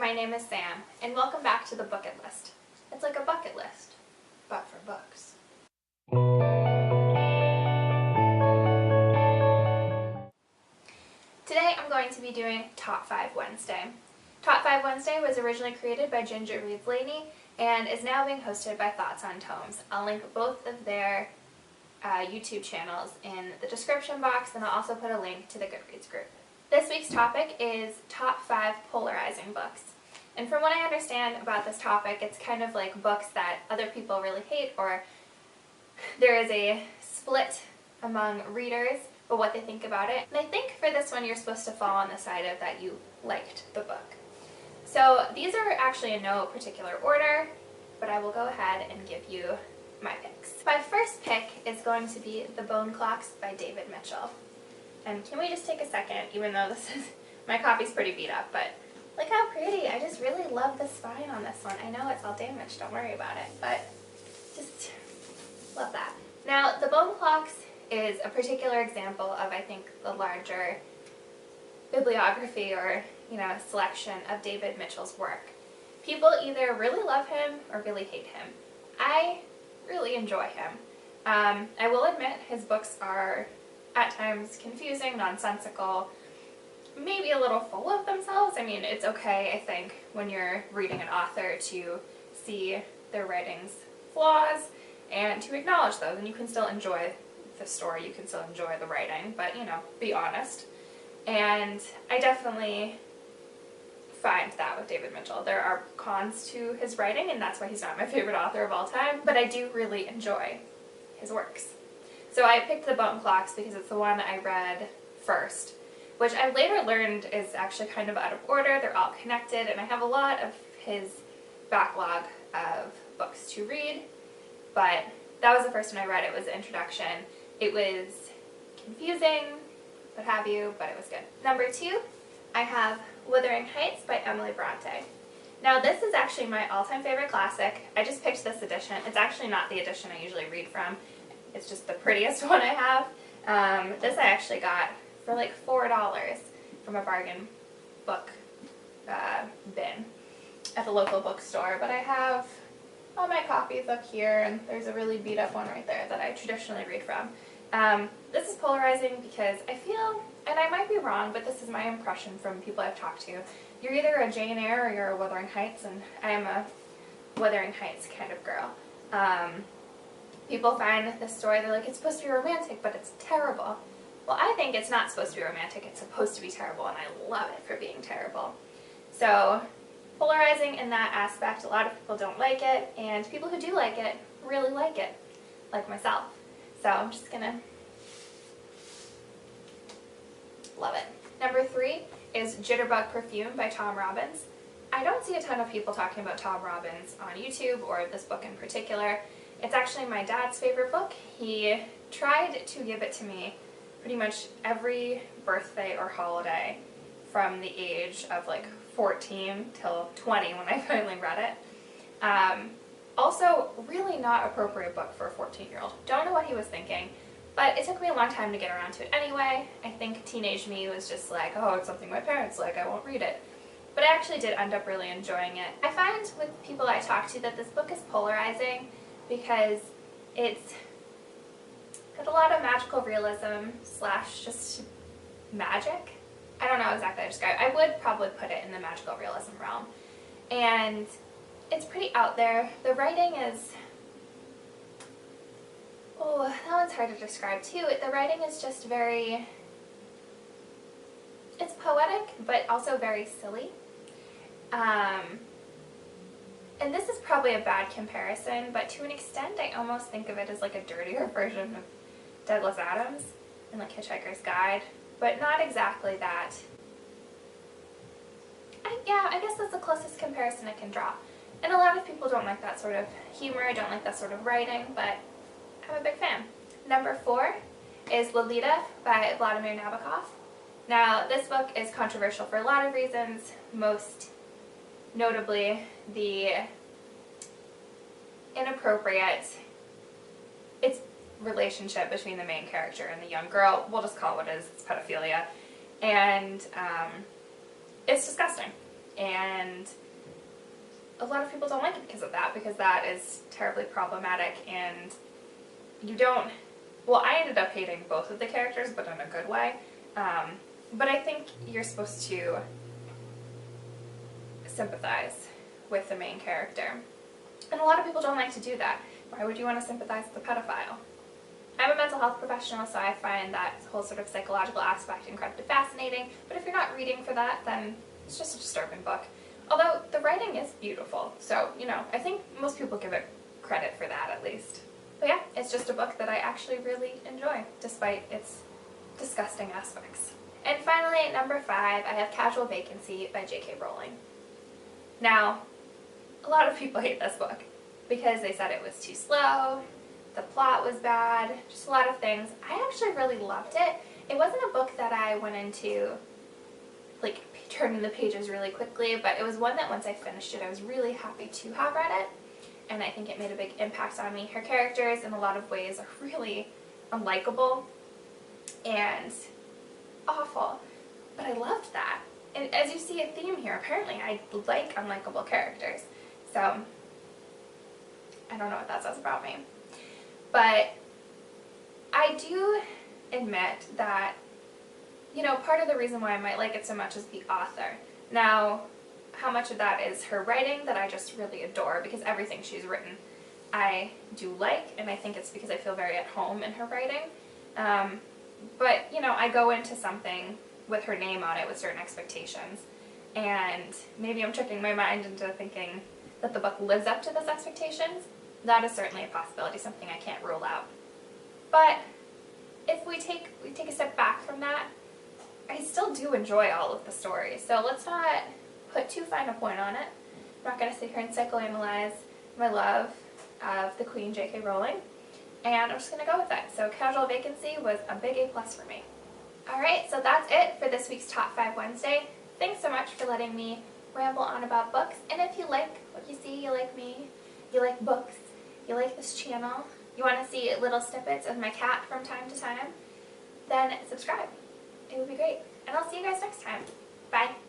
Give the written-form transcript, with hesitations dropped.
my name is Sam, and welcome back to the Booketlist. It's like a bucket list, but for books. Today I'm going to be doing Top 5 Wednesday. Top 5 Wednesday was originally created by Ginger Reads Lady and is now being hosted by Thoughts on Tomes. I'll link both of their YouTube channels in the description box, and I'll also put a link to the Goodreads group. This week's topic is Top 5 Polarizing Books. And from what I understand about this topic, it's kind of like books that other people really hate, or there is a split among readers about what they think about it. And I think for this one you're supposed to fall on the side of that you liked the book. So these are actually in no particular order, but I will go ahead and give you my picks. My first pick is going to be The Bone Clocks by David Mitchell. And can we just take a second, even though this is, my copy's pretty beat up, but look how pretty. I just really love the spine on this one. I know it's all damaged, don't worry about it, but just love that. Now, The Bone Clocks is a particular example of, I think, the larger bibliography or, selection of David Mitchell's work. People either really love him or really hate him. I really enjoy him. I will admit his books are at times confusing, nonsensical, maybe a little full of themselves. I mean, it's okay, I think, when you're reading an author to see their writing's flaws and to acknowledge those, and you can still enjoy the story, you can still enjoy the writing, but, be honest. And I definitely find that with David Mitchell. There are cons to his writing, and that's why he's not my favorite author of all time, but I do really enjoy his works. So I picked The Bone Clocks because it's the one I read first, which I later learned is actually kind of out of order. They're all connected, and I have a lot of his backlog of books to read, but that was the first one I read. It was the introduction. It was confusing, what have you, but it was good. Number 2, I have Wuthering Heights by Emily Bronte. Now this is actually my all-time favorite classic. I just picked this edition. It's actually not the edition I usually read from. It's just the prettiest one I have. This I actually got for like $4 from a bargain book bin at the local bookstore. But I have all my copies up here, and there's a really beat up one right there that I traditionally read from. This is polarizing because I feel, and I might be wrong, but this is my impression from people I've talked to, you're either a Jane Eyre or you're a Wuthering Heights, and I am a Wuthering Heights kind of girl. People find this story, they're like, it's supposed to be romantic, but it's terrible. Well, I think it's not supposed to be romantic, it's supposed to be terrible, and I love it for being terrible. So, polarizing in that aspect. A lot of people don't like it, and people who do like it really like it, like myself. So I'm just gonna love it. Number 3 is Jitterbug Perfume by Tom Robbins. I don't see a ton of people talking about Tom Robbins on YouTube, or this book in particular. It's actually my dad's favorite book. He tried to give it to me pretty much every birthday or holiday from the age of like 14 till 20 when I finally read it. Also, really not appropriate book for a 14-year-old. Don't know what he was thinking, but it took me a long time to get around to it anyway. I think teenage me was just like, oh, it's something my parents like, I won't read it. But I actually did end up really enjoying it. I find with people I talk to that this book is polarizing because it's got a lot of magical realism / just magic. I don't know exactly how to describe it. I would probably put it in the magical realism realm. And it's pretty out there. The writing is, oh, that one's hard to describe too. The writing is just very, it's poetic, but also very silly. And this is probably a bad comparison, but to an extent I almost think of it as like a dirtier version of Douglas Adams in like Hitchhiker's Guide, but not exactly that. Yeah, I guess that's the closest comparison I can draw. And a lot of people don't like that sort of humor, don't like that sort of writing, but I'm a big fan. Number 4 is Lolita by Vladimir Nabokov. Now, this book is controversial for a lot of reasons, most notably the inappropriate relationship between the main character and the young girl. We'll just call it what it is. It's pedophilia. And it's disgusting. and a lot of people don't like it because of that, because that is terribly problematic, and you don't, well, I ended up hating both of the characters, but in a good way. But I think you're supposed to sympathize with the main character. And a lot of people don't like to do that. Why would you want to sympathize with a pedophile? I'm a mental health professional, so I find that whole sort of psychological aspect incredibly fascinating, but if you're not reading for that, then it's just a disturbing book. Although the writing is beautiful, so, you know, I think most people give it credit for that at least. But yeah, it's just a book that I actually really enjoy, despite its disgusting aspects. And finally, at number 5, I have Casual Vacancy by J.K. Rowling. Now, a lot of people hate this book because they said it was too slow, the plot was bad, just a lot of things. I actually really loved it. It wasn't a book that I went into, like, turning the pages really quickly, but it was one that once I finished it, I was really happy to have read it, and I think it made a big impact on me. Her characters, in a lot of ways, are really unlikable and awful, but I loved that. And as you see a theme here, apparently I like unlikable characters, so I don't know what that says about me. But I do admit that, you know, part of the reason why I might like it so much is the author. Now, how much of that is her writing that I just really adore, because everything she's written I do like, and I think it's because I feel very at home in her writing. But, you know, I go into something with her name on it with certain expectations, and maybe I'm tricking my mind into thinking that the book lives up to those expectations. That is certainly a possibility, something I can't rule out. But if we take a step back from that, I still do enjoy all of the stories, so let's not put too fine a point on it. I'm not going to sit here and psychoanalyze my love of the Queen J.K. Rowling, and I'm just going to go with it. So Casual Vacancy was a big A+ for me. Alright, so that's it for this week's Top 5 Wednesday. Thanks so much for letting me ramble on about books, and if you like what you see, you like me, you like books, you like this channel, you want to see little snippets of my cat from time to time, then subscribe. It would be great. And I'll see you guys next time. Bye.